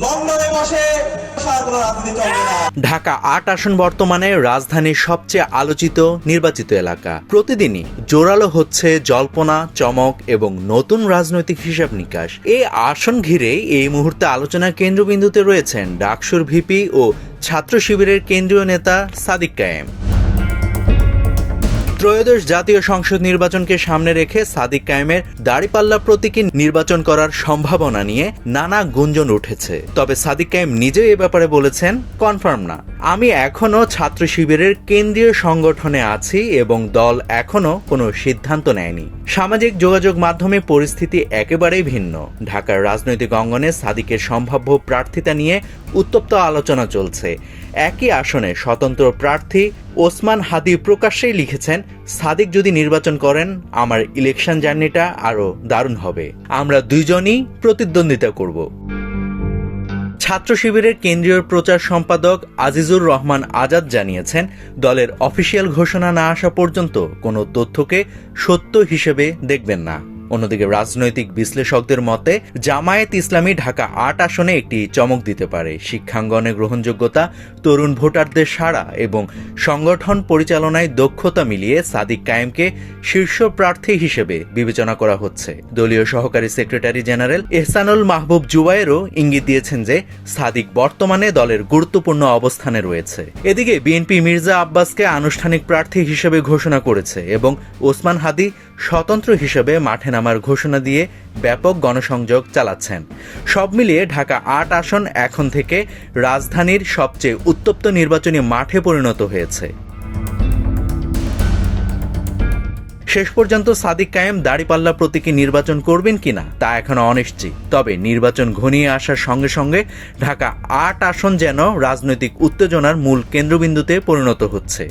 লন্ডনে বসে কোনো রাজনীতি চলবে না। ঢাকা ৮ আসন বর্তমানে রাজধানীর সবচেয়ে আলোচিত নির্বাচিত এলাকা। প্রতিদিনই জোরালো হচ্ছে জল্পনা, চমক এবং নতুন রাজনৈতিক হিসাব নিকাশ। এই আসন ঘিরেই এই মুহূর্তে আলোচনার কেন্দ্রবিন্দুতে রয়েছেন ডাকসুর ভিপি ও ছাত্র শিবিরের কেন্দ্রীয় নেতা সাদিক কায়েম। ত্রয়োদশ জাতীয় সংসদ নির্বাচনকে সামনে রেখে সাদিক কায়েমের দাঁড়িপাল্লা প্রতীকে নির্বাচন করার সম্ভাবনা নিয়ে নানা গুঞ্জন উঠেছে। তবে সাদিক কায়েম নিজেও এ ব্যাপারে বলেছেন, কনফার্ম না। আমি এখনো ছাত্র শিবিরের কেন্দ্রীয় সংগঠনে আছি এবং দল এখনো কোনো সিদ্ধান্ত নেয়নি। সামাজিক যোগাযোগ মাধ্যমে পরিস্থিতি একেবারেই ভিন্ন। ঢাকার রাজনৈতিক অঙ্গনে সাদিকের সম্ভাব্য প্রার্থিতা নিয়ে উত্তপ্ত আলোচনা চলছে। একই আসনে স্বতন্ত্র প্রার্থী ওসমান হাদি প্রকাশ্যেই লিখেছেন, সাদিক যদি নির্বাচন করেন আমার ইলেকশন জার্নিটা আরও দারুণ হবে। আমরা দুইজনই প্রতিদ্বন্দ্বিতা করব। ছাত্র শিবিরের কেন্দ্রীয় প্রচার সম্পাদক আজিজুর রহমান আজাদ জানিয়েছেন, দলের অফিসিয়াল ঘোষণা না আসা পর্যন্ত কোনো তথ্যকে সত্য হিসেবে দেখবেন না। অন্যদিকে রাজনৈতিক বিশ্লেষকদের মতে জামায়াত ইসলামী ঢাকা ৮ আসনে একটি চমক দিতে পারে। শিক্ষাঙ্গনে গ্রহণযোগ্যতা, তরুণ ভোটারদের সাড়া এবং সংগঠন পরিচালনায় দক্ষতা মিলিয়ে সাদিক কায়েমকে শীর্ষ প্রার্থী হিসেবে বিবেচনা করা হচ্ছে। দলীয় সহকারী সেক্রেটারি জেনারেল এহসানুল মাহবুব জুবায়েরও ইঙ্গিত দিয়েছেন যে সাদিক বর্তমানে দলের গুরুত্বপূর্ণ অবস্থানে রয়েছে। এদিকে বিএনপি মির্জা আব্বাসকে আনুষ্ঠানিক প্রার্থী হিসেবে ঘোষণা করেছে এবং ওসমান হাদি স্বতন্ত্র হিসেবে মাঠে নামার ঘোষণা দিয়ে ব্যাপক গণসংযোগ চালাচ্ছেন। সব মিলিয়ে ঢাকা ৮ আসন এখন থেকে রাজধানীর সবচেয়ে উত্তপ্ত নির্বাচনী মাঠে পরিণত হয়েছে। শেষ পর্যন্ত সাদিক কায়েম দাঁড়িপাল্লা প্রতীকে নির্বাচন করবেন কিনা তা এখনো অনিশ্চিত। তবে নির্বাচন ঘনিয়ে আসার সঙ্গে সঙ্গে ঢাকা ৮ আসন যেন রাজনৈতিক উত্তেজনার মূল কেন্দ্রবিন্দুতে পরিণত হচ্ছে।